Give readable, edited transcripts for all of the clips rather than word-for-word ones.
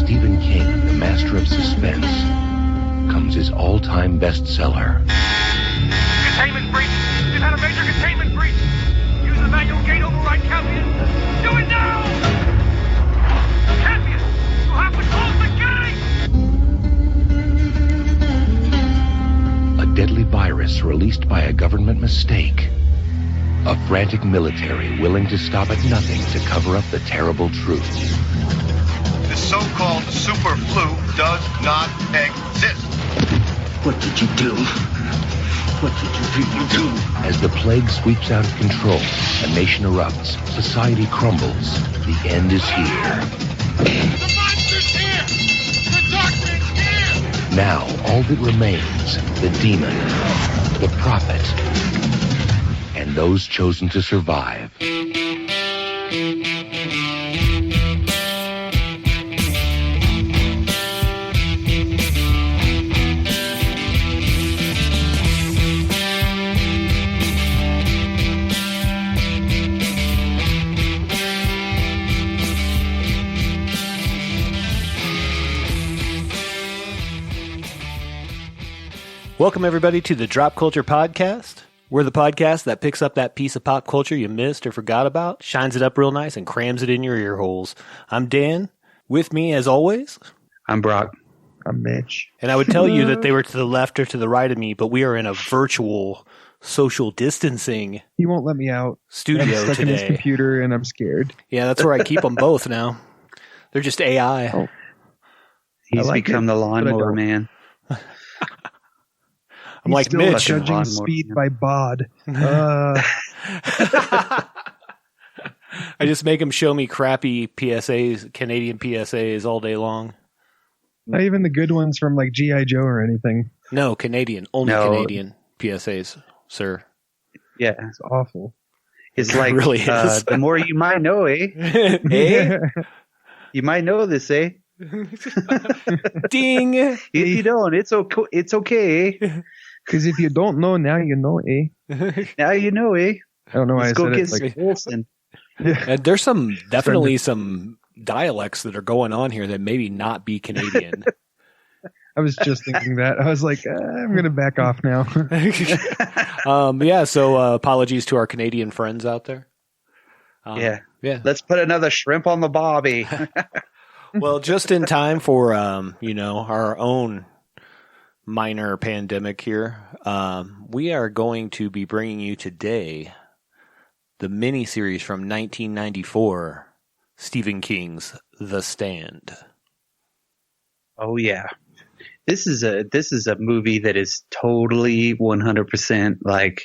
Stephen King, the master of suspense, comes his all-time bestseller. Containment breach! We've had a major containment breach! Use the manual gate override, Campion! Do it now! Campion! You have to close the gate! A deadly virus released by a government mistake. A frantic military willing to stop at nothing to cover up the terrible truth. The so-called super flu does not exist. What did you do? What did you people do? As the plague sweeps out of control, a nation erupts, society crumbles, the end is here. The monster's here! The darkman's here! Now, all that remains, the demon, the prophet, and those chosen to survive. Welcome, everybody, to the Drop Culture Podcast. We're the podcast that picks up that piece of pop culture you missed or forgot about, shines it up real nice, and crams it in your ear holes. I'm Dan. With me, as always, I'm Brock. I'm Mitch. And I would tell you that they were to the left or to the right of me, but we are in a virtual social distancing He won't let me out. studio I'm stuck in his today. computer, and I'm scared. Yeah, that's where I keep them both now. They're just AI. Oh. He's like become it, the but I lawnmower don't. man. I'm He's like still Mitch. judging Lawnmower speed man. by bod. I just make them show me crappy PSAs, Canadian PSAs all day long. Not even the good ones from like G.I. Joe or anything. No, Canadian. Only No. Canadian PSAs, sir. Yeah, It's awful. it's It like really is. the more you might know, eh? Eh? You might know this, eh? Ding! If you don't, it's okay. It's okay. Eh? Because if you don't know, now you know, eh? Now you know, eh? I don't know why Let's I go said get it. some Like, Wilson. And there's definitely some dialects that are going on here that maybe not be Canadian. I was just thinking that. I was like, I'm going to back off now. Yeah, so apologies to our Canadian friends out there. Yeah. Yeah. Let's put another shrimp on the bobby. Well, just in time for, our own minor pandemic here, we are going to be bringing you today the miniseries from 1994, Stephen King's The Stand. Oh yeah. This is a movie that is totally 100% like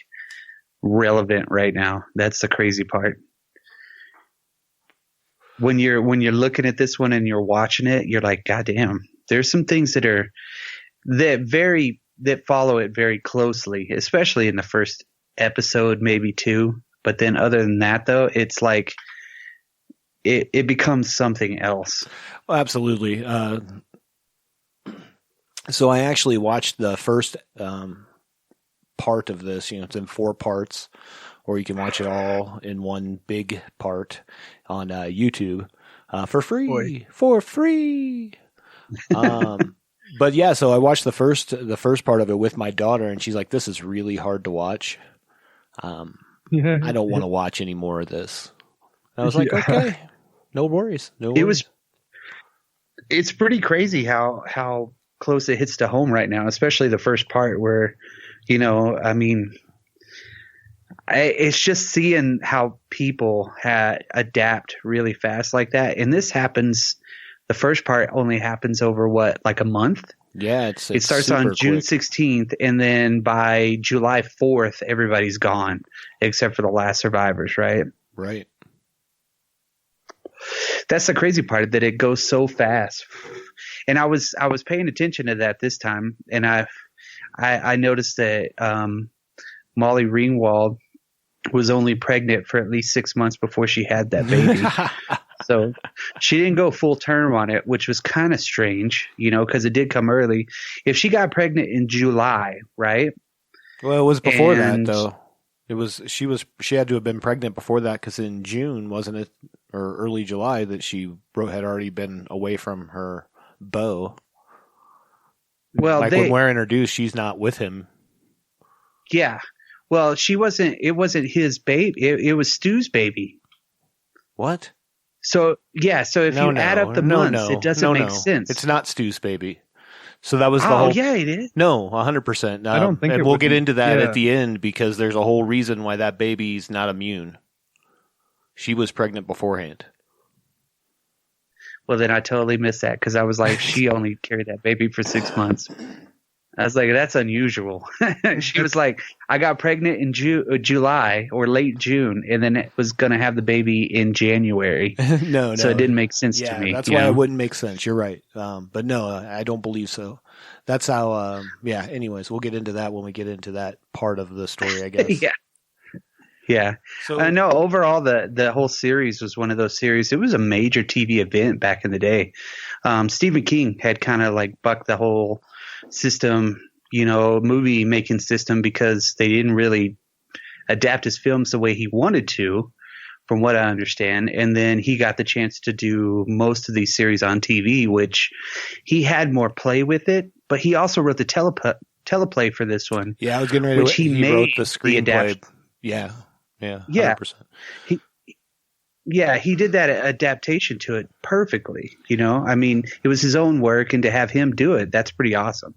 relevant right now. That's the crazy part. When you're looking at this one and you're watching it, you're like, God damn, there's some things that follow it very closely, especially in the first episode, maybe two. But then other than that, though, it's like it becomes something else. Well, absolutely. So I actually watched the first part of this. It's in 4 parts, or you can watch it all in one big part on YouTube for free. Boy. For free. But yeah, so I watched the first part of it with my daughter, and she's like, "This is really hard to watch. Yeah. I don't want to watch any more of this." And I was like, Yeah. "Okay, no worries, no worries." It's pretty crazy how close it hits to home right now, especially the first part where, it's just seeing how people adapt really fast like that. And this happens, the first part only happens over like a month? Yeah, it starts on June 16th, and then by July 4th, everybody's gone except for the last survivors, right? Right. That's the crazy part, that it goes so fast. And I was paying attention to that this time, and I noticed that Molly Ringwald was only pregnant for at least 6 months before she had that baby. So she didn't go full term on it, which was kind of strange, because it did come early. If she got pregnant in July, right? Well, it was before that, though. She had to have been pregnant before that, because in June, wasn't it, or early July, that she had already been away from her Bo. Well, like when we're introduced, she's not with him. Yeah. Well, it wasn't his baby. It was Stu's baby. What? So, yeah. So if you add up the months, it doesn't make sense. It's not Stu's baby. So that was the whole. Oh, yeah, it is. No, 100%. I don't think and it we'll would get be, into that yeah. at the end because there's a whole reason why that baby's not immune. She was pregnant beforehand. Well, then I totally missed that because I was like, she only carried that baby for 6 months. I was like, that's unusual. She was like, I got pregnant in July or late June, and then it was going to have the baby in January. No. So it didn't make sense to me. That's why it wouldn't make sense. You're right. But no, I don't believe so. That's how, anyways, we'll get into that when we get into that part of the story, I guess. Yeah. So I know overall the whole series was one of those series. It was a major TV event back in the day. Stephen King had kind of like bucked the whole system, movie making system because they didn't really adapt his films the way he wanted to, from what I understand. And then he got the chance to do most of these series on TV, which he had more play with it, but he also wrote the teleplay for this one. Yeah, I was getting ready which he wrote the screenplay. Yeah, 100%. He did that adaptation to it perfectly. I mean, it was his own work, and to have him do it, that's pretty awesome.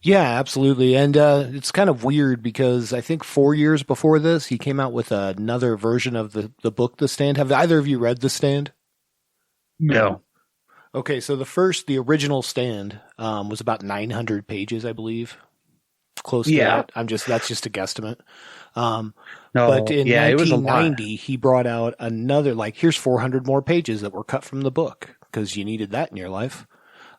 Yeah, absolutely. And it's kind of weird because I think 4 years before this, he came out with another version of the book, The Stand. Have either of you read The Stand? No. Okay, so the original Stand was about 900 pages, I believe. Close to that. That's just a guesstimate. But in 1990, he brought out another, here's 400 more pages that were cut from the book because you needed that in your life.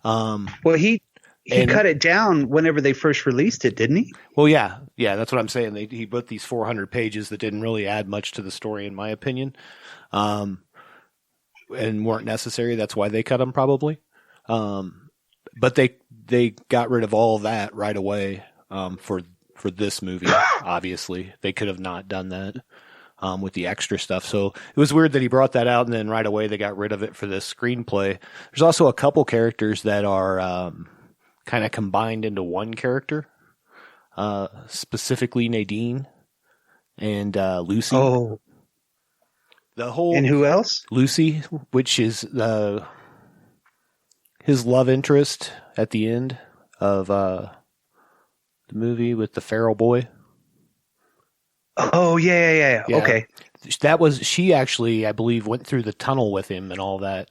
Well, he cut it down whenever they first released it, didn't he? Well, yeah, that's what I'm saying. He put these 400 pages that didn't really add much to the story, in my opinion, and weren't necessary. That's why they cut them, probably. But they got rid of all that right away for this movie. Obviously, they could have not done that with the extra stuff. So it was weird that he brought that out, and then right away they got rid of it for this screenplay. There's also a couple characters that are kind of combined into one character, specifically Nadine and Lucy. Oh, and who else? Lucy, which is his love interest at the end of the movie with the feral boy. Oh, yeah. Okay. She actually, I believe, went through the tunnel with him and all that.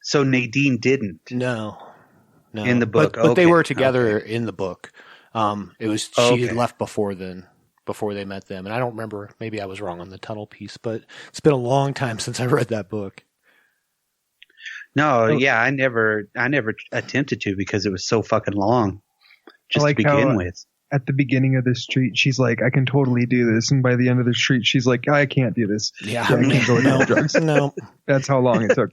So Nadine didn't? No. In the book. But they were together in the book. It was she had left before they met them. And I don't remember, maybe I was wrong on the tunnel piece, but it's been a long time since I read that book. No, I never attempted to because it was so fucking long just to begin with. At the beginning of the street, she's like, I can totally do this. And by the end of the street, she's like, I can't do this. Yeah, I can't go with drugs. No. That's how long it took.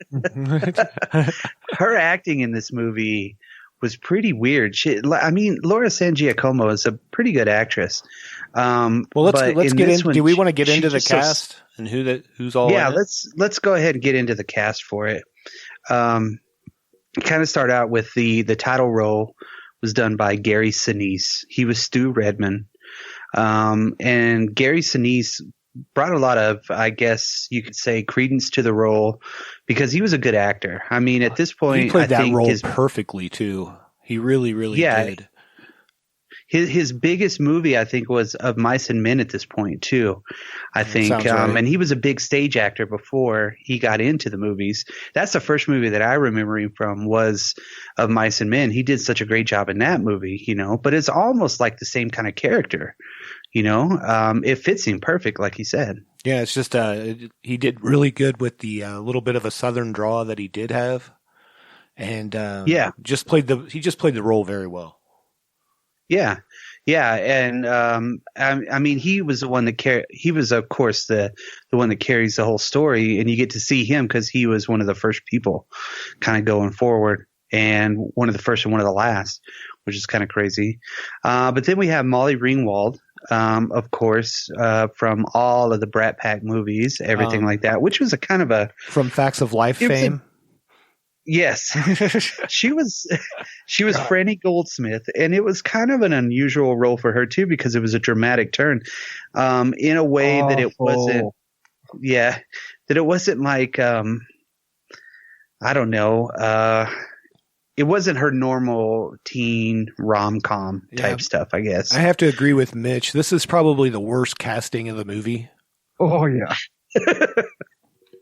Her acting in this movie was pretty weird. Laura San Giacomo is a pretty good actress. Well, let's get into. Do we want to get into the cast and who's all? Yeah, in it? let's go ahead and get into the cast for it. Kind of start out with the title role was done by Gary Sinise. He was Stu Redman. And Gary Sinise brought a lot of, I guess you could say, credence to the role because he was a good actor. I mean, at this point, he played that role perfectly too. He really, really did. His biggest movie, I think, was Of Mice and Men at this point too. I think, right. And he was a big stage actor before he got into the movies. That's the first movie that I remember him from was Of Mice and Men. He did such a great job in that movie, but it's almost like the same kind of character. It fits him perfect, like he said. Yeah, it's just he did really good with the little bit of a southern draw that he did have, and he just played the role very well. Yeah, and I mean, he was the one that he was, of course, the one that carries the whole story, and you get to see him because he was one of the first people, kind of going forward, and one of the first and one of the last, which is kind of crazy. But then we have Molly Ringwald, of course, from all of the Brat Pack movies, everything like that, which was a kind of a from Facts of Life fame. Yes, she was Franny Goldsmith, and it was kind of an unusual role for her too because it was a dramatic turn, in a way that it wasn't. Yeah, that it wasn't like I don't know. It wasn't her normal teen rom-com type stuff, I guess. I have to agree with Mitch. This is probably the worst casting of the movie. Oh yeah.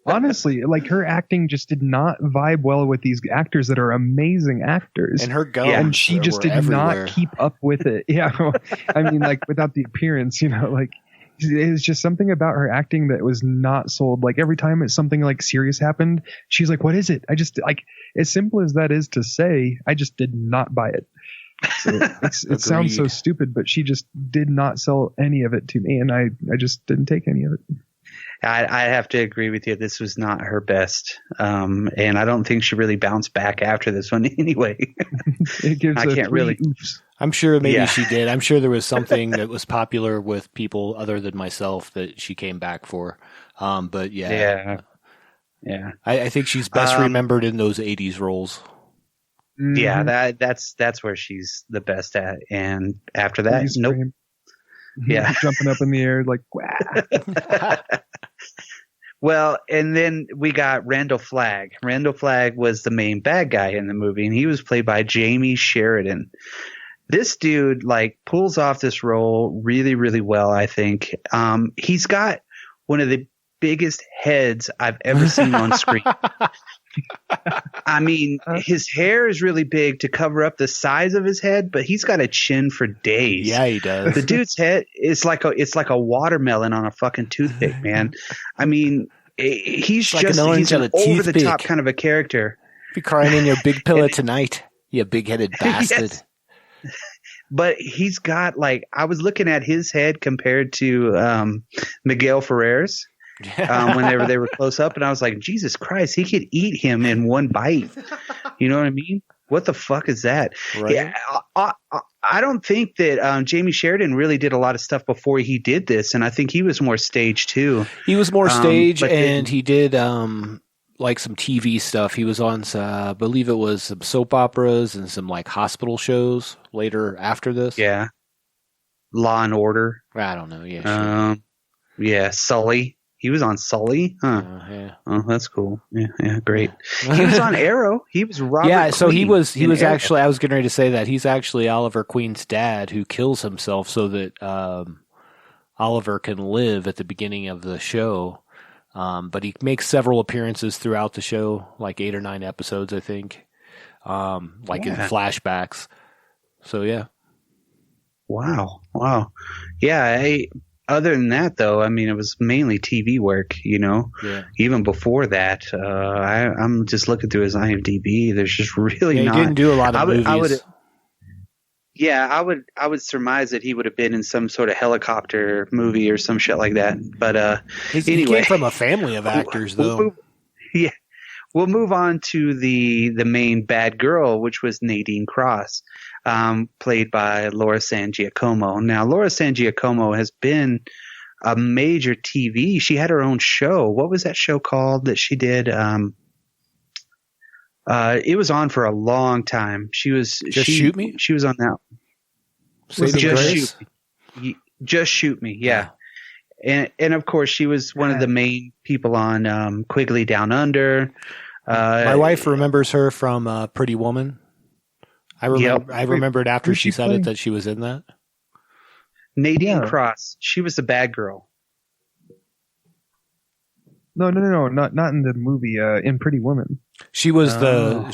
Honestly, like her acting just did not vibe well with these actors that are amazing actors. And her gums. And she just did everywhere. not keep up with it. Yeah. I mean, like without the appearance, like it was just something about her acting that was not sold. Like every time something like serious happened, she's like, what is it? I just like, as simple as that is to say, I just did not buy it. So it sounds so stupid, but she just did not sell any of it to me. And I just didn't take any of it. I have to agree with you. This was not her best. And I don't think she really bounced back after this one anyway. It gives I can't really. Oops. I'm sure maybe she did. I'm sure there was something that was popular with people other than myself that she came back for. But yeah. Yeah. I think she's best remembered in those 80s roles. Yeah, that's where she's the best at. And after that, nope. Yeah. Jumping up in the air like, wow. Well, and then we got Randall Flagg. Randall Flagg was the main bad guy in the movie, and he was played by Jamie Sheridan. This dude like pulls off this role really, really well, I think. He's got one of the biggest heads I've ever seen on screen. I mean, his hair is really big to cover up the size of his head, but he's got a chin for days. Yeah, he does. The dude's head is like a watermelon on a fucking toothpick, man. I mean, he's like he's an over the top kind of a character. Be crying in your big pillow tonight, you big headed bastard. Yes. But he's got like, I was looking at his head compared to Miguel Ferrer's. Whenever they were close up, and I was like, Jesus Christ, he could eat him in one bite. You know what I mean? What the fuck is that? Right. Yeah, I don't think that Jamie Sheridan really did a lot of stuff before he did this, and I think he was more stage too. He was more stage, and he did like some TV stuff. He was on, I believe it was some soap operas and some like hospital shows later after this. Yeah. Law and Order. I don't know. Yeah. Sure. Yeah. Sully. He was on Sully, huh? Yeah. Oh, that's cool. Yeah, great. He was on Arrow. He was Robert. Yeah, so Queen he was Arrow. actually. I was getting ready to say that he's actually Oliver Queen's dad, who kills himself so that Oliver can live at the beginning of the show. But he makes several appearances throughout the show, like 8 or 9 episodes, I think, in flashbacks. So yeah. Wow. Yeah. Other than that, though, I mean, it was mainly TV work, Yeah. Even before that, I'm just looking through his IMDb. There's just really not. He didn't do a lot of movies. I would surmise that he would have been in some sort of helicopter movie or some shit like that. But anyway, he came from a family of actors, though. We'll move on to the main bad girl, which was Nadine Cross, played by Laura San Giacomo. Now, Laura San Giacomo has been a major TV. She had her own show. What was that show called that she did? It was on for a long time. Shoot Me? She was on that. Just Shoot Me. Yeah. And of course, she was one of the main people on Quigley Down Under. My wife remembers her from Pretty Woman. I remembered after she said it that she was in that. Nadine Cross. She was the bad girl. No, not in the movie. In Pretty Woman, she was the.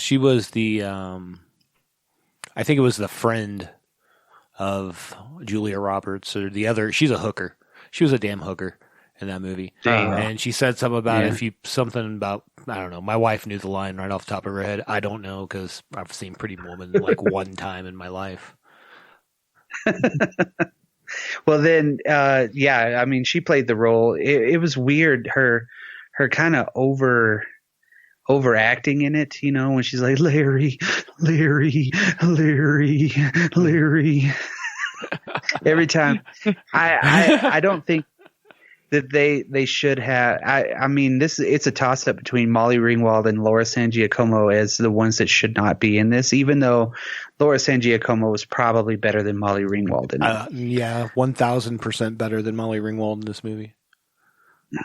I think it was the friend of Julia Roberts or the other. She's a hooker. She was a damn hooker in that movie. And she said something about I don't know. My wife knew the line right off the top of her head. I don't know because I've seen Pretty Woman like one time in my life. Well, then, I mean, she played the role. It was weird. Her kind of overacting in it, when she's like, Larry. Every time. I don't think that they should have. I mean, it's a toss up between Molly Ringwald and Laura San Giacomo as the ones that should not be in this. Even though Laura San Giacomo was probably better than Molly Ringwald in it. Yeah, 1,000% better than Molly Ringwald in this movie.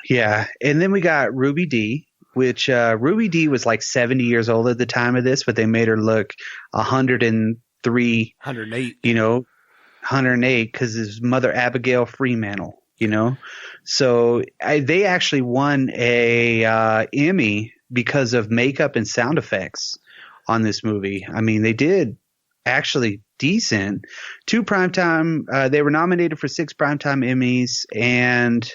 Yeah, and then we got Ruby Dee, which Ruby Dee was like 70 years old at the time of this, but they made her look 103, 108. 108 because his mother Abigail Fremantle. So they actually won a Emmy because of makeup and sound effects on this movie. I mean, they did actually decent. 2 primetime. They were nominated for 6 primetime Emmys, and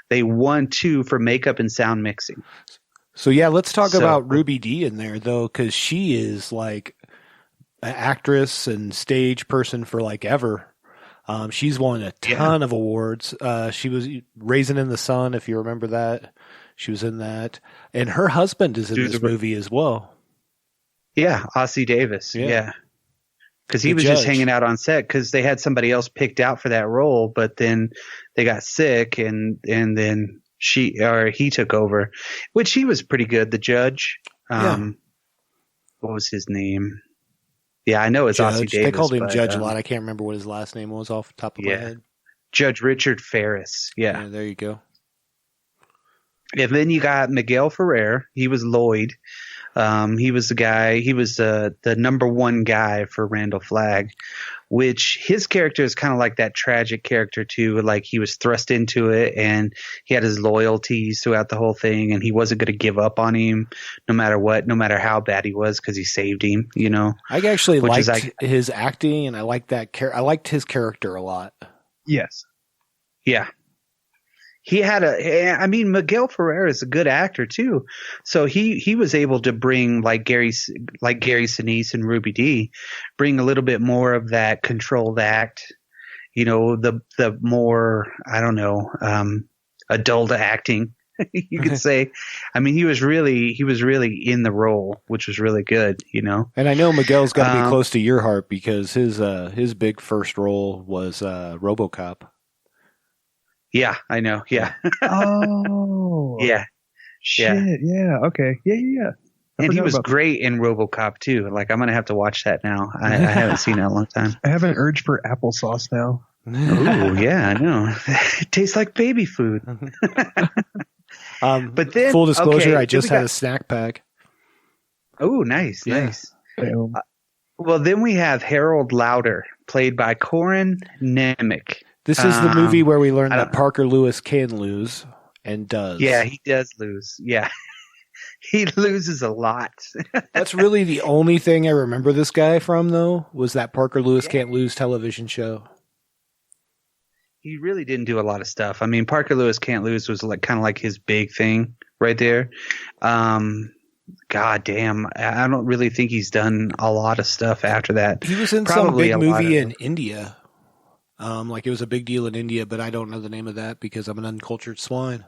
they won 2 for makeup and sound mixing. So yeah, let's talk about Ruby Dee in there though, because she is like an actress and stage person for like ever. She's won a ton of awards. She was Raisin in the Sun, if you remember that. She was in that. And her husband is in this movie as well. Yeah, Ossie Davis. Yeah. Because he was judge. Just hanging out on set because they had somebody else picked out for that role, but then they got sick and then he took over, which he was pretty good, the judge. What was his name? Yeah, I know it's Ossie Davis. They called him Judge a lot. I can't remember what his last name was off the top of my head. Judge Richard Ferris. Yeah, there you go. And then you got Miguel Ferrer. He was Lloyd. He was the guy. He was the number 1 guy for Randall Flagg, which his character is kind of like that tragic character too. Like he was thrust into it, and he had his loyalties throughout the whole thing, and he wasn't going to give up on him no matter what, no matter how bad he was, because he saved him. I actually liked his acting, and I liked that. I liked his character a lot. Yes. Yeah. He had Miguel Ferrer is a good actor too. So he was able to bring like Gary Sinise and Ruby Dee, bring a little bit more of that controlled act, the more, I don't know, adult acting, you could say. I mean, he was really in the role, which was really good, And I know Miguel's got to be close to your heart because his big first role was RoboCop. Yeah, I know. Yeah. Oh. Yeah. Shit. Yeah. Okay. Yeah. And he was great in RoboCop too. Like I'm gonna have to watch that now. I haven't seen it in a long time. I have an urge for applesauce now. Oh yeah, I know. It tastes like baby food. But then, full disclosure, I just had a snack pack. Oh, nice. Well, then we have Harold Lauder, played by Corin Nemec. This is the movie where we learn that Parker Lewis can lose and does. Yeah, he does lose. Yeah. He loses a lot. That's really the only thing I remember this guy from, though, was that Parker Lewis Can't Lose television show. He really didn't do a lot of stuff. I mean, Parker Lewis Can't Lose was like kind of like his big thing right there. God damn, I don't really think he's done a lot of stuff after that. He was in some big movie in India. Like it was a big deal in India, but I don't know the name of that because I'm an uncultured swine.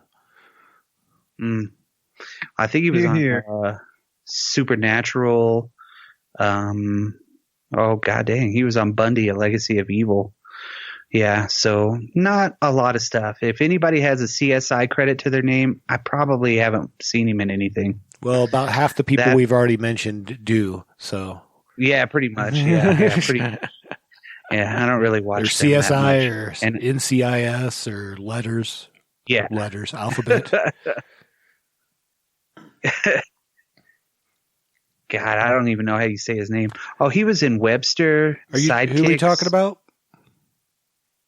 I think he was on Supernatural. Oh god dang, he was on Bundy, A Legacy of Evil. Yeah, so not a lot of stuff. If anybody has a CSI credit to their name, I probably haven't seen him in anything. Well, about half the people we've already mentioned do. So yeah, pretty much. Yeah, I don't really watch CSI or NCIS or letters. Yeah, letters, alphabet. God, I don't even know how you say his name. Oh, he was in Webster. Sidekicks. Who are we talking about?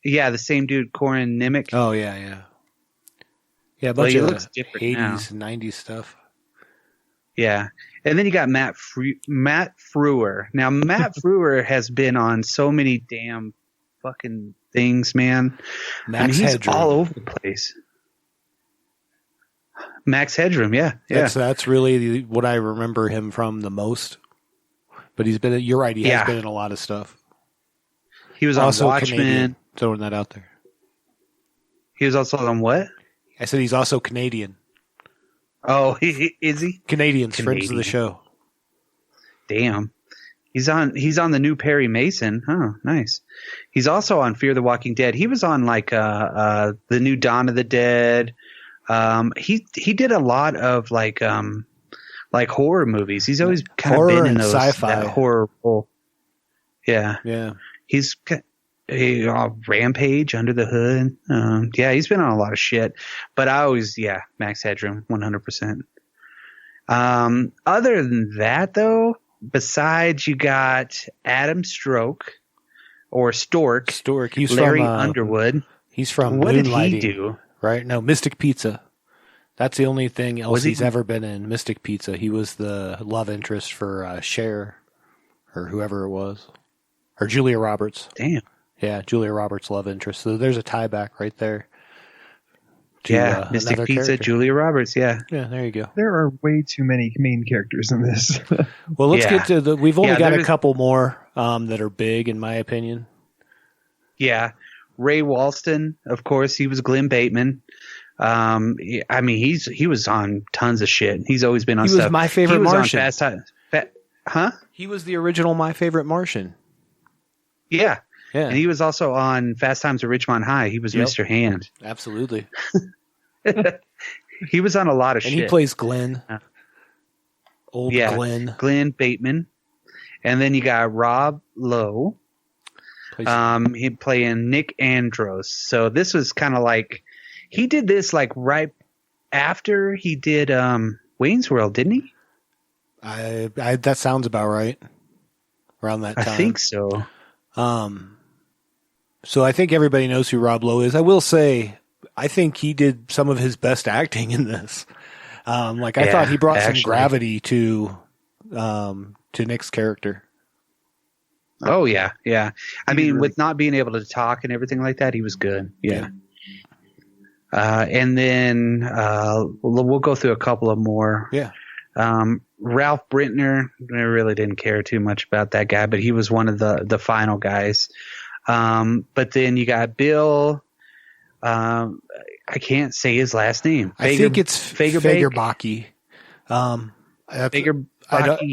Yeah, the same dude, Corin Nemec. Oh, yeah. Yeah, a bunch of 80s and 90s stuff. Yeah. And then you got Matt Frewer. Now, Matt Frewer has been on so many damn fucking things, man. He's all over the place. Max Headroom, yeah. That's really what I remember him from the most. But he's been, you're right, he has been in a lot of stuff. He was also on Watchmen. Canadian, throwing that out there. He was also on what? I said he's also Canadian. Oh, is he? Canadians, friends of the show. Damn. He's on the new Perry Mason. Oh, nice. He's also on Fear the Walking Dead. He was on like the new Dawn of the Dead. He did a lot of like horror movies. He's always kind of been in those sci-fi that horror role. Yeah. Yeah. He's Rampage, Under the Hood. Yeah, he's been on a lot of shit. But Max Headroom, 100%. Other than that, though, besides you got Adam Stork, He's Larry from Underwood. He's from What did Moonlighting, he do? right? No, Mystic Pizza. That's the only thing else Was he- he's ever been in. Mystic Pizza. He was the love interest for Cher, or whoever it was, or Julia Roberts. Damn. Yeah, Julia Roberts' love interest. So there's a tie back right there. To, Mystic another Pizza, character. Julia Roberts. Yeah. Yeah, there you go. There are way too many main characters in this. Well, let's Yeah. get to the. We've only Yeah, got a there's- couple more that are big, in my opinion. Yeah. Ray Walston, of course, he was Glenn Bateman. I mean, he was on tons of shit. He's always been on He stuff. was My Favorite He was Martian. on Fast Times. Huh? He was the original My Favorite Martian. Yeah. Yeah, And he was also on Fast Times at Ridgemont High. He was Yep. Mr. Hand. absolutely. He was on a lot of And shit. he plays Glenn. Old Yeah. Glenn. Glenn Bateman. And then you got Rob Lowe. Plays- He playing Nick Andros. So this was kind of like he did this like right after he did Wayne's World, didn't he? I that sounds about right. Around that time. I think so. So I think everybody knows who Rob Lowe is. I will say, I think he did some of his best acting in this. I Yeah, thought he brought actually. some gravity to Nick's character. Oh yeah, yeah. I mean, with not being able to talk and everything like that, he was good. Yeah. And then we'll go through a couple of more. Yeah. Ralph Brintner, I really didn't care too much about that guy, but he was one of the final guys. But then you got Bill. I can't say his last name. I think it's Fagerbake. Fagerbaki. Fagerbake,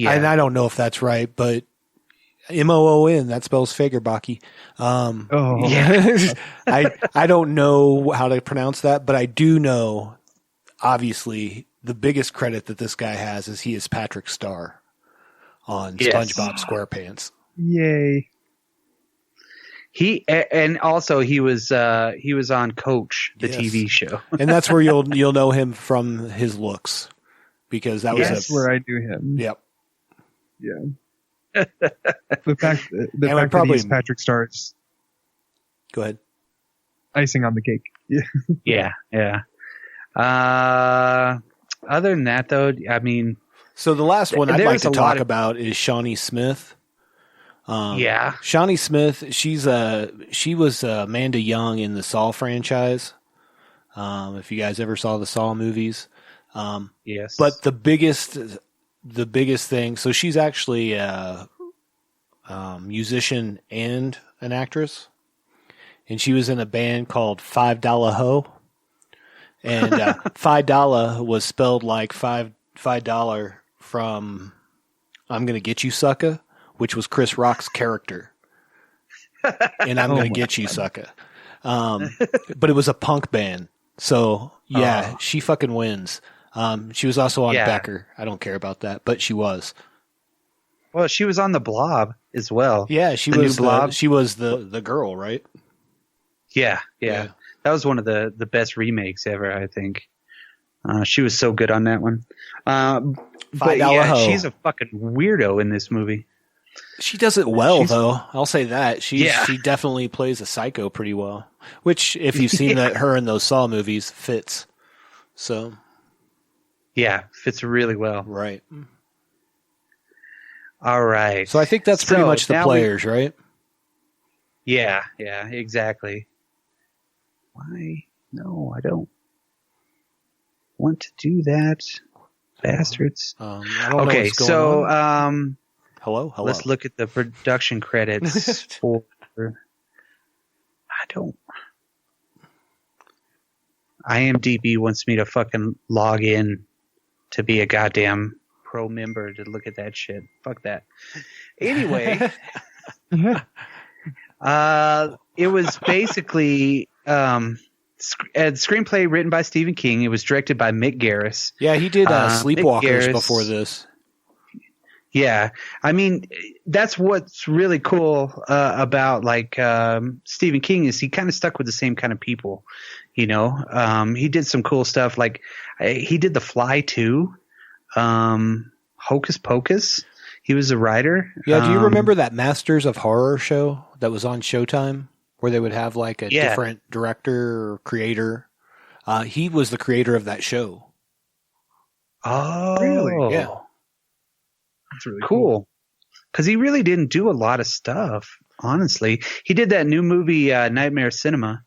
I don't know if that's right, but Moon, that spells Fagerbaki. Oh, Yeah. I don't know how to pronounce that, but I do know, obviously, the biggest credit that this guy has is he is Patrick Star on Yes. SpongeBob SquarePants. yay. And also he was on Coach, the Yes. TV show. And that's where you'll know him from his looks, because that was That's where I do him. Yep. Yeah. The fact And that probably- he's Patrick Star's Go ahead. icing on the cake. Yeah. Yeah. Other than that, though, I mean, So the last one I'd like There's to a lot talk of- about is Shawnee Smith. yeah. Shawnee Smith, she was Amanda Young in the Saw franchise. If you guys ever saw the Saw movies, Yes. but the biggest thing. So she's actually a musician and an actress, and she was in a band called $5 Ho, and $5 was spelled like $5 from "I'm Gonna Get You Sucker," which was Chris Rock's character. And I'm going to get you, sucker. But it was a punk band. So, yeah, she fucking wins. She was also on Yeah. Becker. I don't care about that, but she was. Well, she was on the Blob as well. Yeah, she The new was Blob? she was the girl, right? Yeah. That was one of the best remakes ever, I think. She was so good on that one. But yeah, Ho. she's a fucking weirdo in this movie. She does it well, She's- though. I'll say that. She definitely plays a psycho pretty well. Which, if you've seen her in those Saw movies, fits. So, Yeah, fits really well. right. All right. So I think that's pretty So, much the now players, right? Yeah, exactly. Why? No, I don't want to do that. Bastards. I don't know Okay, what's going so on. Hello. let's look at the production credits for. I don't. IMDb wants me to fucking log in to be a goddamn Crow member to look at that shit. Fuck that. Anyway, it was basically a screenplay written by Stephen King. It was directed by Mick Garris. Yeah, he did Mick Sleepwalkers Garris- before this. Yeah, I mean, that's what's really cool about like Stephen King is he kind of stuck with the same kind of people, you know. He did some cool stuff like he did The Fly too, Hocus Pocus. He was a writer. Yeah, do you remember that Masters of Horror show that was on Showtime where they would have like a different director or creator? He was the creator of that show. Oh, Really? Yeah. That's really cool. Because he really didn't do a lot of stuff, honestly. He did that new movie, Nightmare Cinema,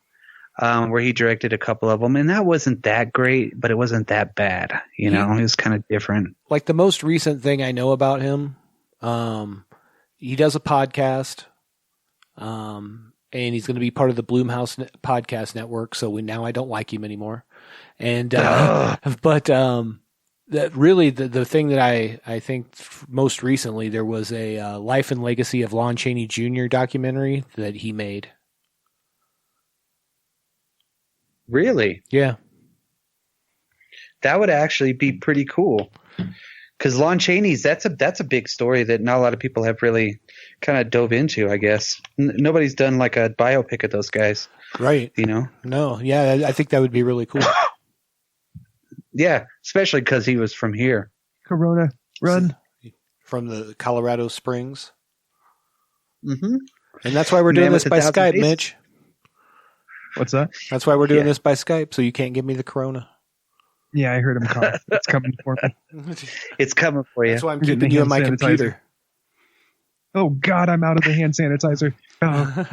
where he directed a couple of them, and that wasn't that great, but it wasn't that bad. You know, it was kind of different. Like the most recent thing I know about him, he does a podcast, and he's going to be part of the Bloomhouse podcast network. So now I don't like him anymore. And but that really the thing that I think most recently there was a Life and Legacy of Lon Chaney Jr. documentary that he made. Really? Yeah. That would actually be pretty cool. Because Lon Chaney's that's a big story that not a lot of people have really kind of dove into, I guess. Nobody's done like a biopic of those guys. Right. You know? No. Yeah, I think that would be really cool. Yeah, especially because he was from here. Corona, run. From the Colorado Springs. Mm-hmm. And that's why we're doing this by Skype, Mitch. What's that? That's why we're doing this by Skype, so you can't give me the corona. Yeah, I heard him cough. It's coming for me. It's coming for you. That's why I'm Getting keeping the you on my hand computer. Oh, God, I'm out of the hand sanitizer. Oh.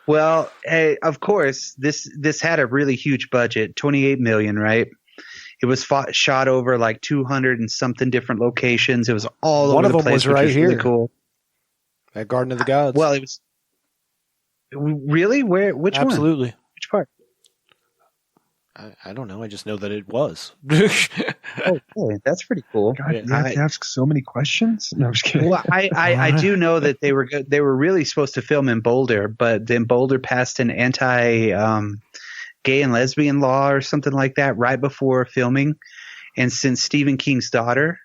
Well, hey, of course, this had a really huge budget, $28 million, right? It was shot over like 200 and something different locations. It was all One over of the them place, was which right was here. really cool. At Garden of the Gods. Well, it was really where? Which one? Absolutely. Which part? I don't know. I just know that it was. Oh, boy, that's pretty cool. God, you have to ask so many questions? No, I'm just kidding. Well, I do know that they were really supposed to film in Boulder, but then Boulder passed an anti gay and lesbian law or something like that right before filming. And since Stephen King's daughter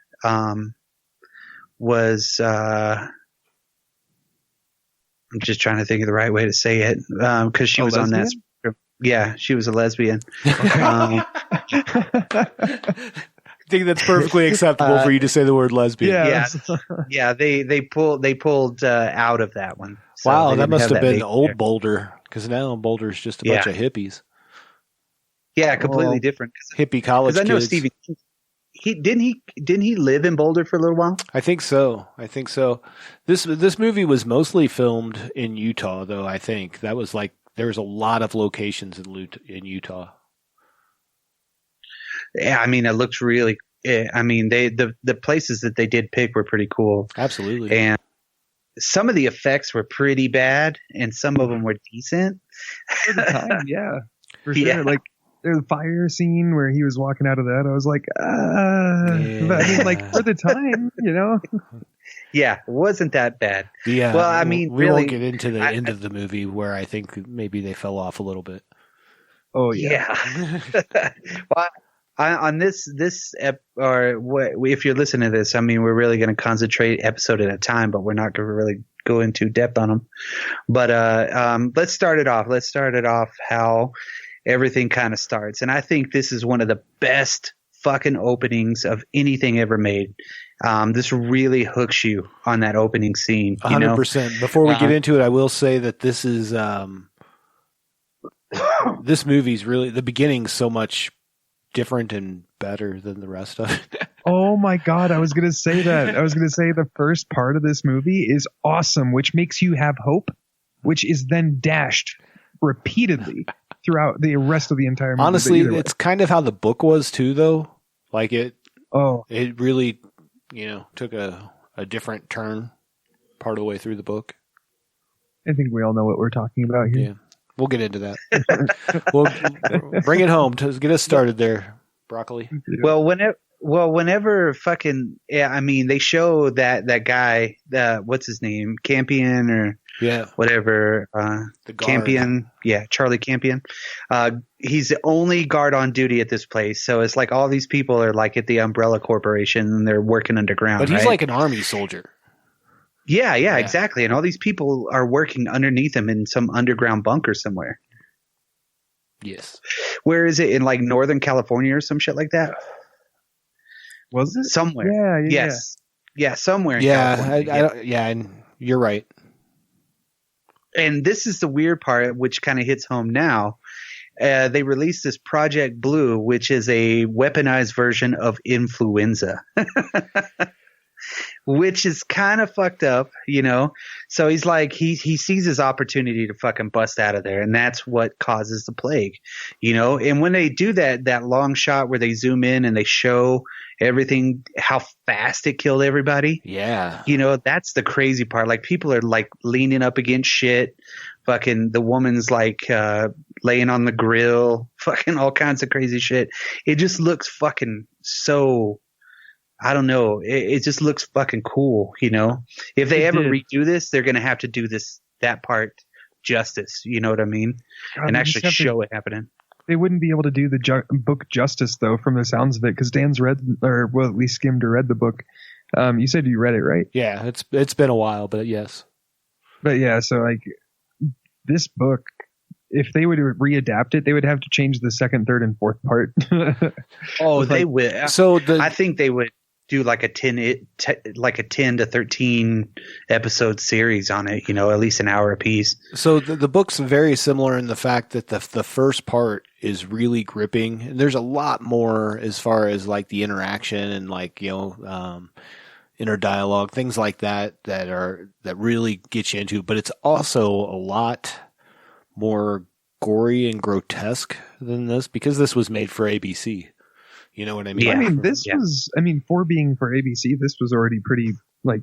was I'm just trying to think of the right way to say it because she was lesbian? on that. Yeah, she was a lesbian. I think that's perfectly acceptable for you to say the word lesbian. Yeah. They pulled out of that one. So Wow, they that didn't must have been big old there. Boulder, because now Boulder's just a bunch of hippies, Yeah, completely different. hippie college Because I know kids. Stephen King. Didn't he live in Boulder for a little while? I think so. This movie was mostly filmed in Utah, though. I think that was like there was a lot of locations in Utah. Yeah, I mean, it looks really. I mean, the places that they did pick were pretty cool. Absolutely. And some of the effects were pretty bad, and some of them were decent. For the time, yeah. For sure. Yeah. Like, there's a fire scene where he was walking out of that. I was like, But I mean, like, for the time, you know? Yeah, it wasn't that bad. Yeah. Well, I mean, we really, won't get into the end of the movie where I think maybe they fell off a little bit. Oh, yeah. Well, on this if you're listening to this, I mean, we're really going to concentrate episode at a time, but we're not going to really go into depth on them. But let's start it off. Let's start it off how everything kind of starts. And I think this is one of the best fucking openings of anything ever made. This really hooks you on that opening scene. 100%. Before we get into it, I will say that this is this movie's really the beginning's so much different and better than the rest of it. Oh my God, I was going to say that. I was going to say the first part of this movie is awesome, which makes you have hope, which is then dashed repeatedly throughout the rest of the entire movie. Honestly, it's kind of how the book was too, though. Like it really, took a different turn part of the way through the book. I think we all know what we're talking about here. Yeah. We'll get into that. We'll bring it home to get us started there, broccoli. Whenever fucking I mean, they show that guy, what's his name, Campion or whatever, the guard. Campion, Charlie Campion. He's the only guard on duty at this place, so it's like all these people are like at the Umbrella Corporation and they're working underground. But he's right? like an army soldier. Yeah, exactly. And all these people are working underneath him in some underground bunker somewhere. Yes. Where is it? In like Northern California or some shit like that? Was it? Somewhere. Yeah. Yes. Yeah, somewhere in California. And you're right. And this is the weird part, which kind of hits home now. They released this Project Blue, which is a weaponized version of influenza. Which is kind of fucked up, you know? So he's like, he sees his opportunity to fucking bust out of there, and that's what causes the plague, you know? And when they do that long shot where they zoom in and they show everything, how fast it killed everybody. Yeah. You know, that's the crazy part. Like, people are like leaning up against shit. Fucking the woman's like laying on the grill, fucking all kinds of crazy shit. It just looks fucking so, I don't know. It just looks fucking cool, you know? If they ever redo this, they're going to have to do that part justice. You know what I mean? God, and actually show it happening. They wouldn't be able to do the book justice, though, from the sounds of it, because Dan's read, or well, at least skimmed or read the book. You said you read it, right? Yeah, it's been a while, but yes. But yeah, so like this book, if they would readapt it, they would have to change the second, third, and fourth part. They would. So I think they would do like a 10 to 13 episode series on it, you know, at least an hour a piece. So the book's very similar in the fact that the first part is really gripping. There's a lot more as far as like the interaction and like, you know, inner dialogue, things like that really get you into it, but it's also a lot more gory and grotesque than this because this was made for ABC. You know what I mean? Yeah. I mean, for being for ABC, this was already pretty like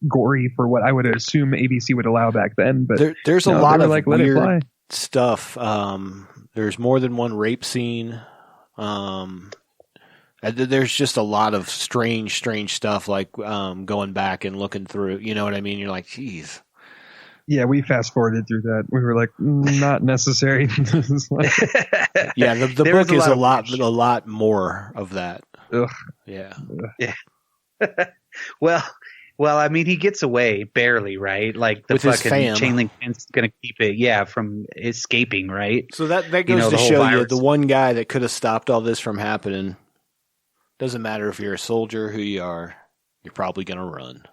gory for what I would assume ABC would allow back then. But there's a lot of like weird stuff. There's more than one rape scene. There's just a lot of strange stuff like going back and looking through. You know what I mean? You're like, geez. Yeah, we fast forwarded through that. We were like, not necessary. Yeah, the book is a lot more of that. Ugh. Yeah. Well, I mean, he gets away barely, right? Like the with fucking chain link fence is going to keep it, from escaping, right? So that goes to show you the one guy that could have stopped all this from happening. Doesn't matter if you're a soldier, who you are, you're probably going to run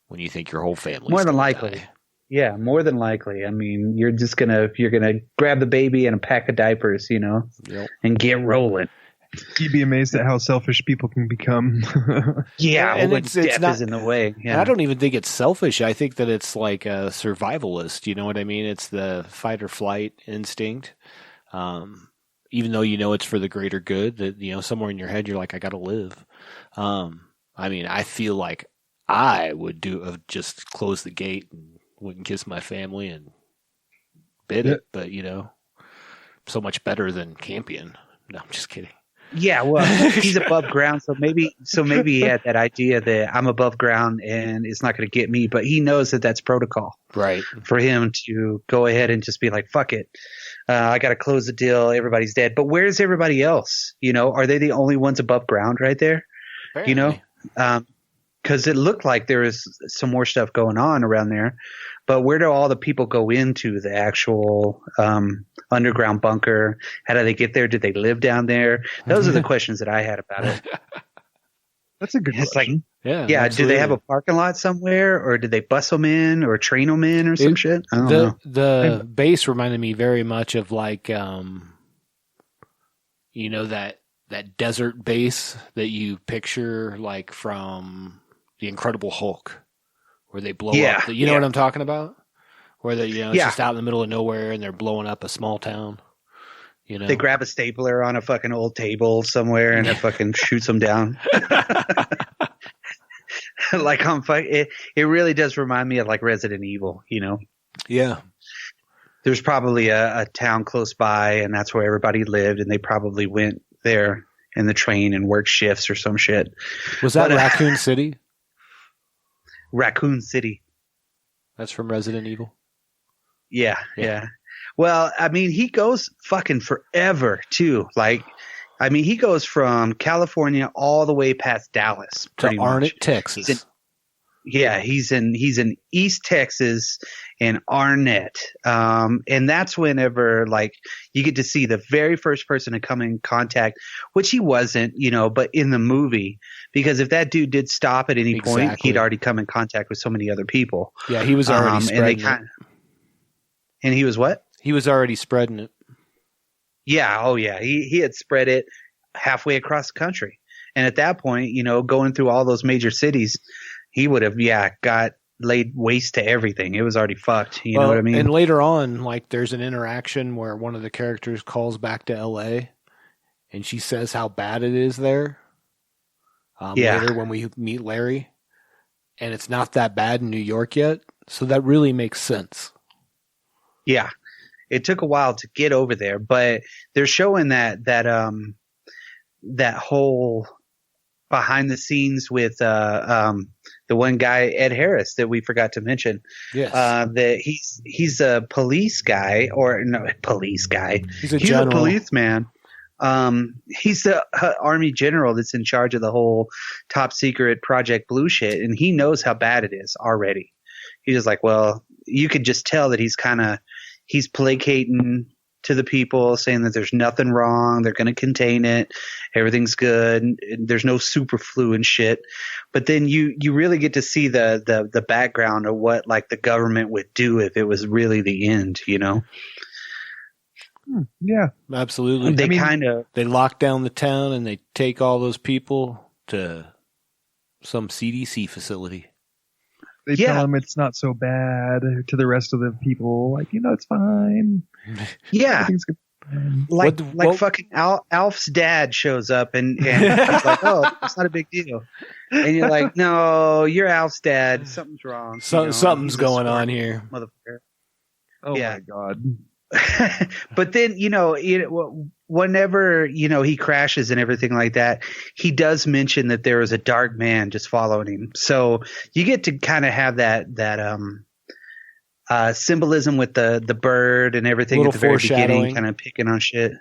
when you think your whole family's more than likely. Die. Yeah, more than likely. I mean, you're gonna grab the baby and a pack of diapers, you know, and get rolling. You'd be amazed at how selfish people can become. Yeah, and when it's death not, is in the way. Yeah. I don't even think it's selfish. I think that it's like a survivalist. You know what I mean? It's the fight or flight instinct. Even though you know it's for the greater good, that you know somewhere in your head you're like, I got to live. I mean, I feel like I would just close the gate and wouldn't kiss my family and bid it, but you know, so much better than Campion. No, I'm just kidding. Yeah, well, he's above ground, so maybe he had that idea that I'm above ground and it's not going to get me, but he knows that that's protocol, right? For him to go ahead and just be like, "Fuck it, I got to close the deal. Everybody's dead." But where's everybody else? You know, are they the only ones above ground right there? Apparently. You know, because it looked like there was some more stuff going on around there. But where do all the people go into the actual underground bunker? How do they get there? Did they live down there? Those are the questions that I had about it. That's a good question. Like, yeah. Do they have a parking lot somewhere, or did they bus them in, or train them in, or some shit? I don't know. The base reminded me very much of like, you know, that desert base that you picture like from The Incredible Hulk. Where they blow up. You know what I'm talking about? Where they, you know, it's just out in the middle of nowhere and they're blowing up a small town. You know, they grab a stapler on a fucking old table somewhere and it fucking shoots them down. Like it really does remind me of like Resident Evil. You know? Yeah. There's probably a town close by and that's where everybody lived and they probably went there in the train and work shifts or some shit. Was that Raccoon City? Raccoon City. That's from Resident Evil. Yeah. Well, I mean, he goes fucking forever too. Like, I mean, he goes from California all the way past Dallas, pretty to Arnett, much. Texas. He's in East Texas and Arnett. And that's whenever, like, you get to see the very first person to come in contact, which he wasn't, but in the movie, because if that dude did stop at any point, he'd already come in contact with so many other people. Yeah, he was already spreading it. And he was what? He was already spreading it. Yeah. Oh, yeah. He had spread it halfway across the country. And at that point, going through all those major cities, he would have, got laid waste to everything. It was already fucked. You know what I mean? And later on, like, there's an interaction where one of the characters calls back to L.A. and she says how bad it is there. Later when we meet Larry. And it's not that bad in New York yet. So that really makes sense. Yeah. It took a while to get over there, but they're showing that whole behind the scenes with the one guy, Ed Harris, that we forgot to mention. Yes. That he's a police guy, or no, police guy. He's a policeman. He's the army general that's in charge of the whole top secret Project Blue shit, and he knows how bad it is already. He's just like, well, you could just tell that he's placating to the people, saying that there's nothing wrong, they're going to contain it, everything's good, there's no super flu and shit. But then you really get to see the background of what, like, the government would do if it was really the end, Yeah, absolutely. They lock down the town and they take all those people to some CDC facility. They tell them it's not so bad to the rest of the people. Like, it's fine. Yeah. Everything's good. Like fucking Alf's dad shows up and he's like, oh, it's not a big deal. And you're like, no, you're Alf's dad. Something's wrong. Something's going on here. Motherfucker. Oh, my God. But then, whenever, he crashes and everything like that, he does mention that there was a dark man just following him. So you get to kind of have that symbolism with the bird and everything at the very beginning, kind of picking on shit.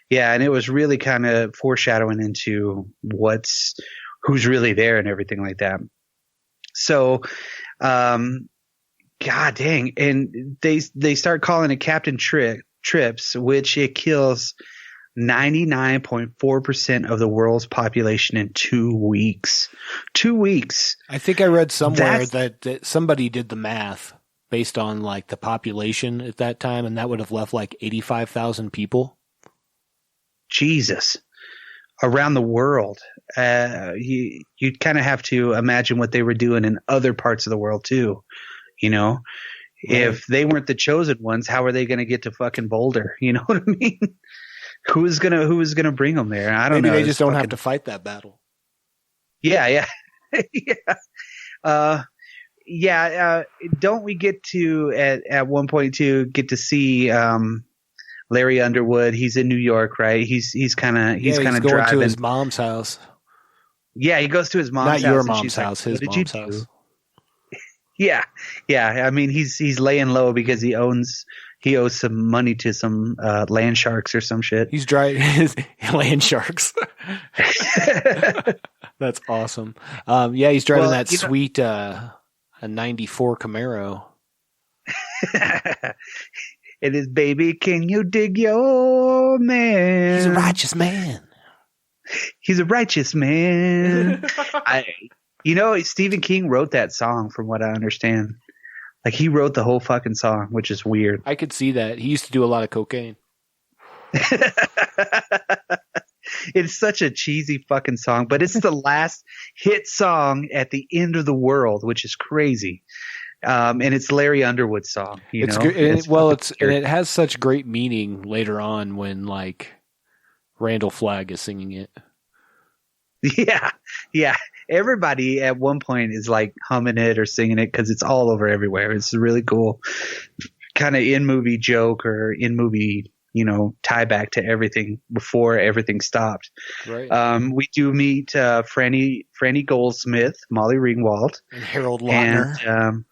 Yeah. And it was really kind of foreshadowing into who's really there and everything like that. So, God dang. And they start calling it Captain Trips, which it kills 99.4% of the world's population in 2 weeks. 2 weeks. I think I read somewhere that somebody did the math based on, like, the population at that time, and that would have left like 85,000 people. Jesus. Around the world. You'd kind of have to imagine what they were doing in other parts of the world too. Right. If they weren't the chosen ones, how are they going to get to fucking Boulder? You know what I mean? Who is gonna bring them there? I don't know. Maybe they just don't have to fight that battle. Yeah. Don't we get to at one point to get to see Larry Underwood? He's in New York, right? He's kind of going driving to his mom's house. Yeah, he goes to his mom's house. Not your mom's house, his mom's house. Yeah. I mean, he's laying low because he owes some money to some land sharks or some shit. He's driving his land sharks. That's awesome. He's driving that sweet a 94 Camaro. It is, baby, can you dig your man? He's a righteous man. He's a righteous man. Stephen King wrote that song, from what I understand. Like, he wrote the whole fucking song, which is weird. I could see that. He used to do a lot of cocaine. It's such a cheesy fucking song, but it's the last hit song at the end of the world, which is crazy. And it's Larry Underwood's song. It has such great meaning later on when, like, Randall Flagg is singing it. Yeah. Everybody at one point is like humming it or singing it because it's all over everywhere. It's a really cool kind of in-movie joke or in-movie tie back to everything before everything stopped. Right. We do meet Franny Goldsmith, Molly Ringwald, And Harold Lautner. and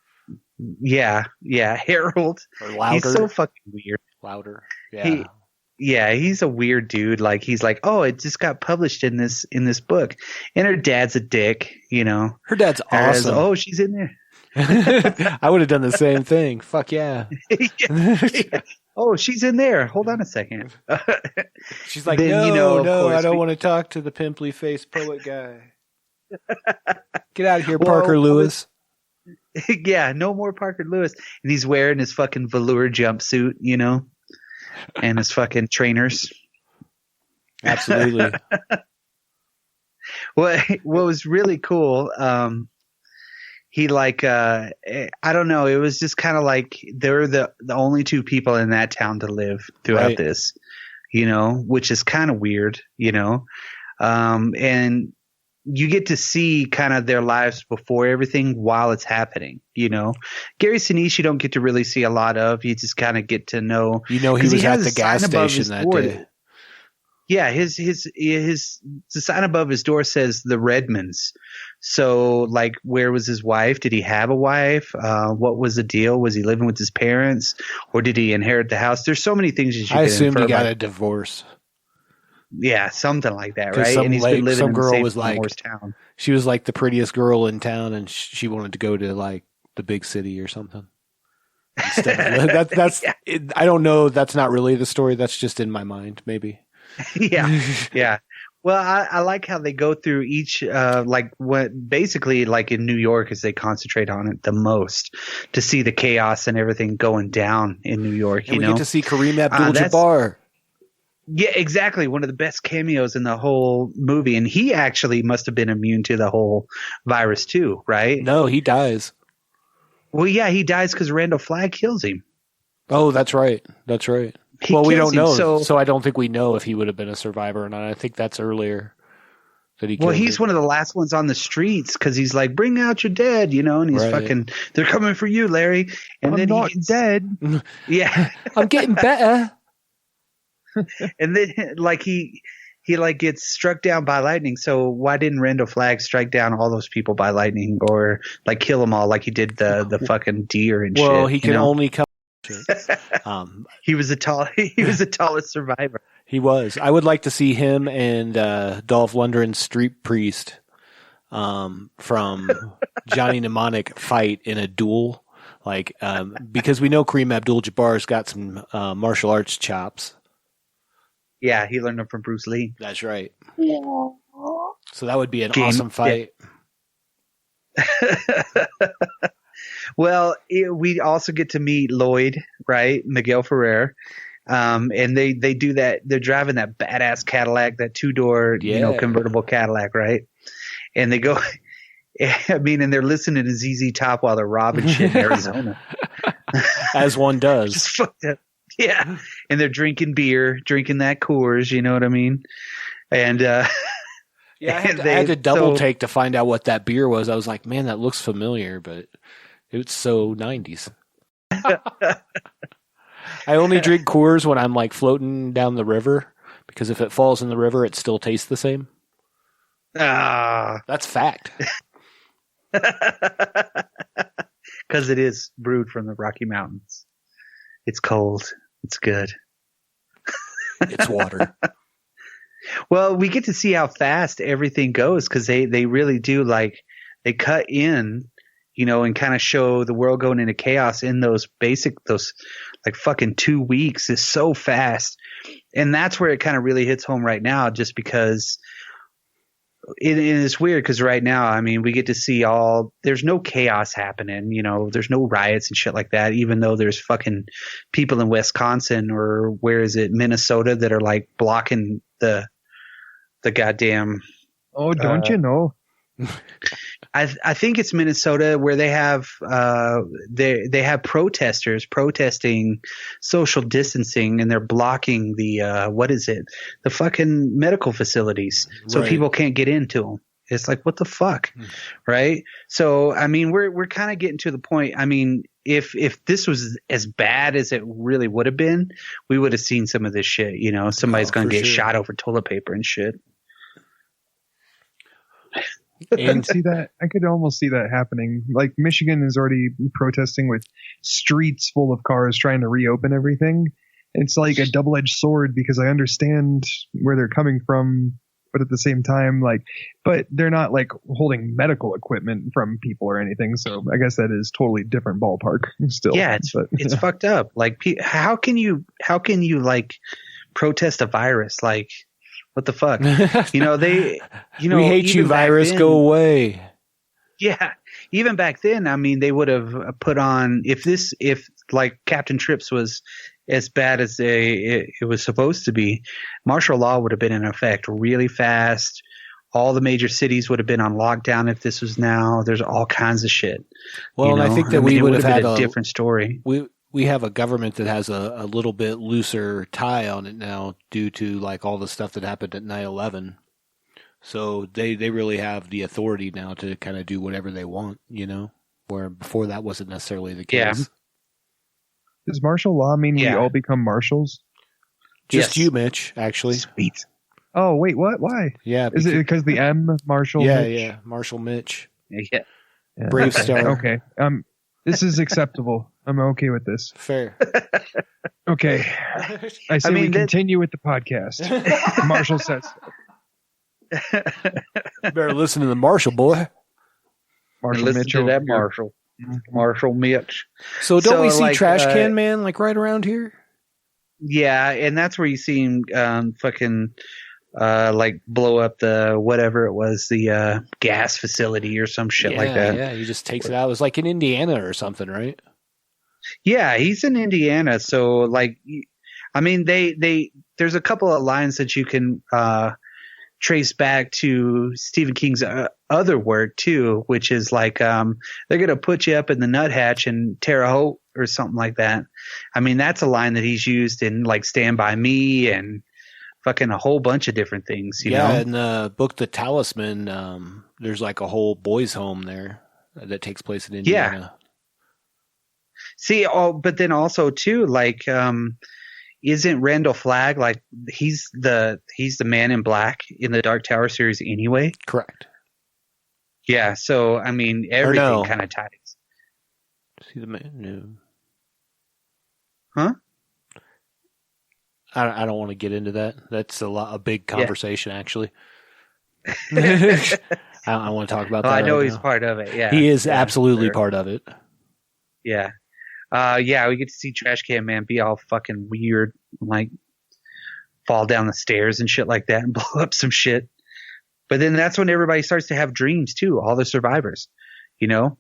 Harold. Or Louder. He's so fucking weird. Louder. Yeah. He's a weird dude. Like, he's like, oh, it just got published in this book, and her dad's a dick. Her dad's Whereas, awesome. oh, she's in there. I would have done the same thing. Fuck yeah. Yeah. Oh, she's in there. Hold on a second. She's like, Then, no, of course, I don't want to talk to the pimply faced poet guy. Get out of here, Well, Parker Lewis. Yeah, no more Parker Lewis. And he's wearing his fucking velour jumpsuit, and his fucking trainers. Absolutely. What was really cool, he I don't know, it was just kind of like they were the only two people in that town to live throughout Right. this, which is kind of weird, and you get to see kind of their lives before everything while it's happening, Gary Sinise you don't get to really see a lot of. You just kind of get to know. He 'cause was has at a the gas sign above station his that door day. Yeah, the sign above his door says the Redmonds. So, like, where was his wife? Did he have a wife? What was the deal? Was he living with his parents, or did he inherit the house? There's so many things that you I can assumed he infer, got like- a divorce. Yeah, something like that, 'Cause right? some And he's lady- been living some in girl the same was like- Morris town. She was like the prettiest girl in town, and she wanted to go to like the big city or something. Instead of, that's I don't know. That's not really the story. That's just in my mind, maybe. Yeah. Well, I like how they go through each, basically like in New York, as they concentrate on it the most to see the chaos and everything going down in New York. And we get to see Kareem Abdul-Jabbar. Yeah, exactly. One of the best cameos in the whole movie, and he actually must have been immune to the whole virus too, right? No, he dies. Well, yeah, he dies because Randall Flagg kills him. Oh, that's right. That's right. He Well, we kills don't him, know, so- so I don't think we know if he would have been a survivor or not. I think that's earlier that he. Well, killed he's him. one of the last ones on the streets because he's like, "Bring out your dead," and he's Right. fucking. They're coming for you, Larry. And I'm then not he's dead. Yeah. I'm getting better. And then he like gets struck down by lightning. So why didn't Randall Flagg strike down all those people by lightning, or like kill them all like he did the fucking deer and shit? Well, he can only come. He was the tallest survivor. He was. I would like to see him and Dolph Lundgren's street priest from Johnny Mnemonic fight in a duel, because we know Kareem Abdul-Jabbar's got some martial arts chops. Yeah, he learned them from Bruce Lee. That's right. So that would be an Game- awesome fight. Well, we also get to meet Lloyd, right? Miguel Ferrer. And they do that. They're driving that badass Cadillac, that 2-door, Yeah. convertible Cadillac, right? And they go, and they're listening to ZZ Top while they're robbing shit in Arizona. As one does. Just fucked up. Yeah. And they're drinking beer, drinking that Coors, you know what I mean? And, Yeah, I had to double take to find out what that beer was. I was like, man, that looks familiar, but it's so 90s. I only drink Coors when I'm like floating down the river, because if it falls in the river, it still tastes the same. That's fact. Because it is brewed from the Rocky Mountains. It's cold. It's good. It's water. Well, we get to see how fast everything goes, because they really do, they cut in, and kind of show the world going into chaos in those fucking 2 weeks is so fast. And that's where it kind of really hits home right now, just because it is weird, because right now, I mean, we get to see there's no chaos happening, there's no riots and shit like that, even though there's fucking people in Wisconsin or where is it, Minnesota, that are like blocking the goddamn. Oh, don't you know? I think it's Minnesota, where they have they have protesters protesting social distancing, and they're blocking the the fucking medical facilities, so Right. people can't get into them. It's like, what the fuck, right? So, I mean, we're kind of getting to the point. I mean, if this was as bad as it really would have been, we would have seen some of this shit. You know, somebody's going to get shot over toilet paper and shit. And see that I could almost see that happening. Like Michigan is already protesting with streets full of cars trying to reopen everything. It's like a double-edged sword because I understand where they're coming from, but at the same time, but they're not like holding medical equipment from people or anything. So I guess that is totally different ballpark still. Yeah, it's fucked up. Like, how can you like protest a virus? Like, what the fuck? We hate you, virus. Go away. Yeah, even back then, I mean, they would have put on if like Captain Trips was as bad as it was supposed to be, martial law would have been in effect really fast. All the major cities would have been on lockdown if this was now. There's all kinds of shit. Well, and I think that we would have had a different story. We have a government that has a little bit looser tie on it now due to like all the stuff that happened at 9/11. So they really have the authority now to kind of do whatever they want, you know, where before that wasn't necessarily the case. Yeah. Does martial law mean we all become marshals? Just you, Mitch, actually. Sweet. Oh, wait, what? Why? Yeah. Is it because the M, Marshall? Yeah, Mitch? yeah. Marshall Mitch. Yeah. Brave Star. Okay. This is acceptable. I'm okay with this. Fair. Okay. I say we continue with the podcast. Marshall says. Better listen to the Marshall boy. Marshall Mitch to that Marshall. Marshall Mitch. So don't we see Trash Can Man like right around here? Yeah, and that's where you see him like blow up the whatever it was, the gas facility or some shit like that. Yeah, he just takes it out. It was like in Indiana or something, right? Yeah, he's in Indiana. So like, I mean, there's a couple of lines that you can trace back to Stephen King's other work too, which is like they're gonna put you up in the nuthatch and Terre Haute or something like that. I mean, that's a line that he's used in like Stand By Me and fucking a whole bunch of different things. You know? In the book The Talisman, there's like a whole boys' home there that takes place in Indiana. Yeah. See, but then also too, like, isn't Randall Flagg like he's the Man in Black in the Dark Tower series anyway? Correct. Yeah, so I mean everything kind of ties. See the man? No. Huh? I don't want to get into that. That's a big conversation, actually. I don't want to talk about that. I know right he's now. Part of it. Yeah, he is absolutely part of it. Yeah. We get to see Trash Can Man be all fucking weird, like fall down the stairs and shit like that and blow up some shit. But then that's when everybody starts to have dreams too, all the survivors, you know?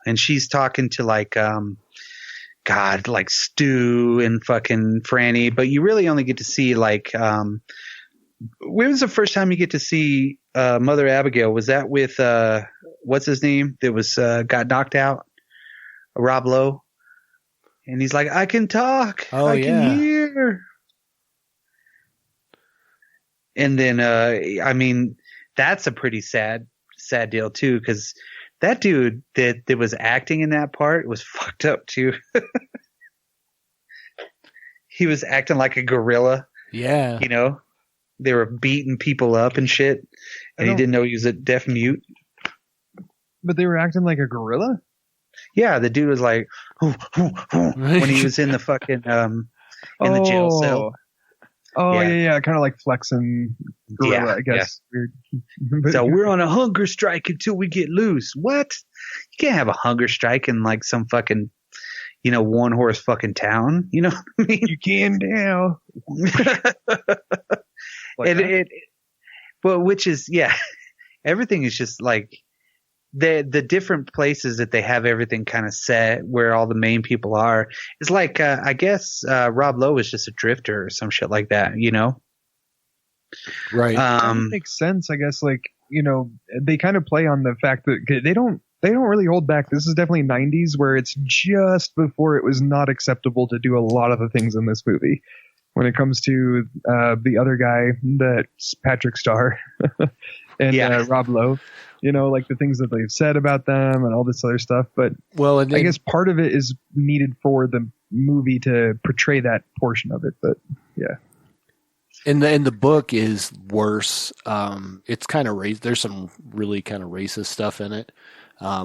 And she's talking to like, like Stu and fucking Franny, but you really only get to see like, when was the first time you get to see Mother Abigail? Was that with, what's his name? That was, got knocked out? Rob Lowe, and he's like, I can talk. I can hear. And then, I mean, that's a pretty sad deal too, because that dude that was acting in that part was fucked up too. He was acting like a gorilla. Yeah. You know, they were beating people up and shit, and he didn't know he was a deaf mute. But they were acting like a gorilla? Yeah, the dude was like, when he was in the fucking in the jail cell. Oh yeah, kind of like flexing gorilla, I guess. Yeah. Weird. So we're on a hunger strike until we get loose. What? You can't have a hunger strike in like some fucking, one horse fucking town. You know what I mean? You can now. But which is everything is just like. The different places that they have everything kind of set where all the main people are is like I guess Rob Lowe is just a drifter or some shit like that, you know? Right. That makes sense, I guess. Like, they kind of play on the fact that they don't really hold back. This is definitely 90s where it's just before it was not acceptable to do a lot of the things in this movie. When it comes to the other guy, that's Patrick Starr. and Yeah. Rob Lowe. You know, like the things that they've said about them and all this other stuff. But Well, and I guess part of it is needed for the movie to portray that portion of it. But yeah. And the book is worse. It's kind of there's some really kind of racist stuff in it,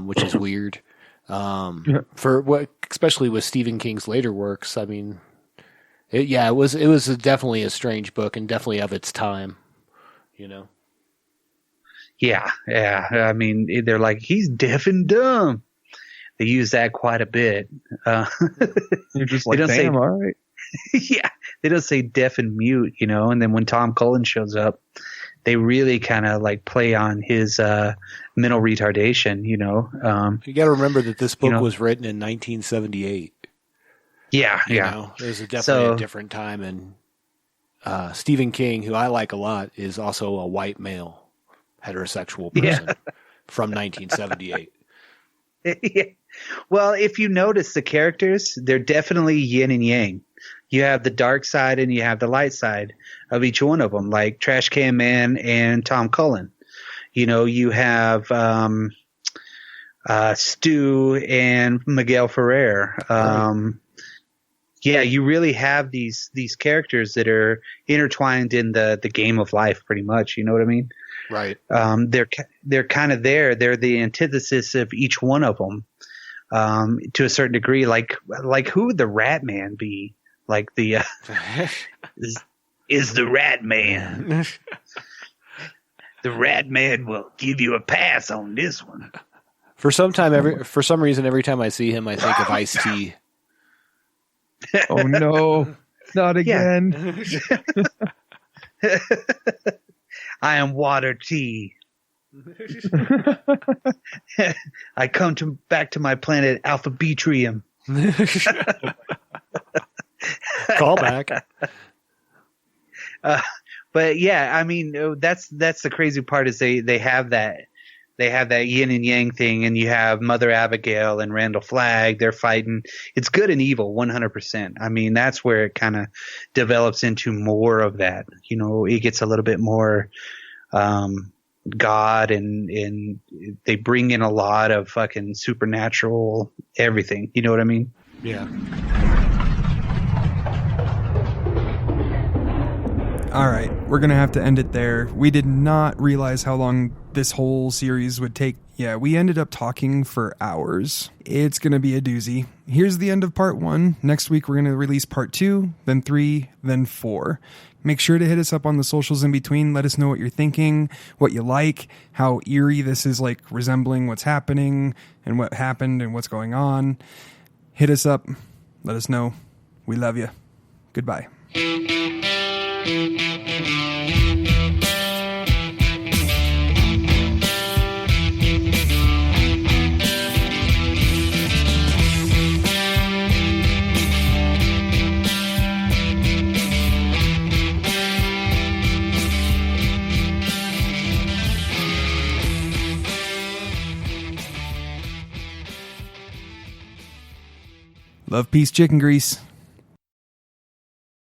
which is weird. For what, especially with Stephen King's later works. I mean, it was definitely a strange book and definitely of its time. You know. Yeah. I mean, they're like, he's deaf and dumb. They use that quite a bit. You're just like, damn, all right. Yeah, they don't say deaf and mute, you know. And then when Tom Cullen shows up, they really kind of like play on his mental retardation, you know. You got to remember that this book was written in 1978. Yeah. You know, it was definitely a different time. And Stephen King, who I like a lot, is also a white male heterosexual person from 1978. Yeah. Well, if you notice the characters, they're definitely yin and yang. You have the dark side and you have the light side of each one of them, like Trash Can Man and Tom Cullen. You know, you have Stu and Miguel Ferrer. Yeah, you really have these characters that are intertwined in the game of life, pretty much. You know what I mean? Right. They're kind of there. They're the antithesis of each one of them, to a certain degree. Like who would the Rat Man be? Like the is the Rat Man? The Rat Man will give you a pass on this one. For some reason, every time I see him, I think of Ice-T. Oh no, not again. I am Water Tea. I come back to my planet Alpha Betrium. Call back. But yeah, I mean, that's the crazy part is they have that yin and yang thing, and you have Mother Abigail and Randall Flagg. They're fighting. It's good and evil, 100%. I mean, that's where it kind of develops into more of that. You know, it gets a little bit more God, and they bring in a lot of fucking supernatural everything. You know what I mean? Yeah. All right, we're going to have to end it there. We did not realize how long this whole series would take. Yeah, we ended up talking for hours. It's going to be a doozy. Here's the end of part 1. Next week, we're going to release part 2, then 3, then 4. Make sure to hit us up on the socials in between. Let us know what you're thinking, what you like, how eerie this is, like resembling what's happening and what happened and what's going on. Hit us up. Let us know. We love you. Goodbye. Love, peace, chicken grease.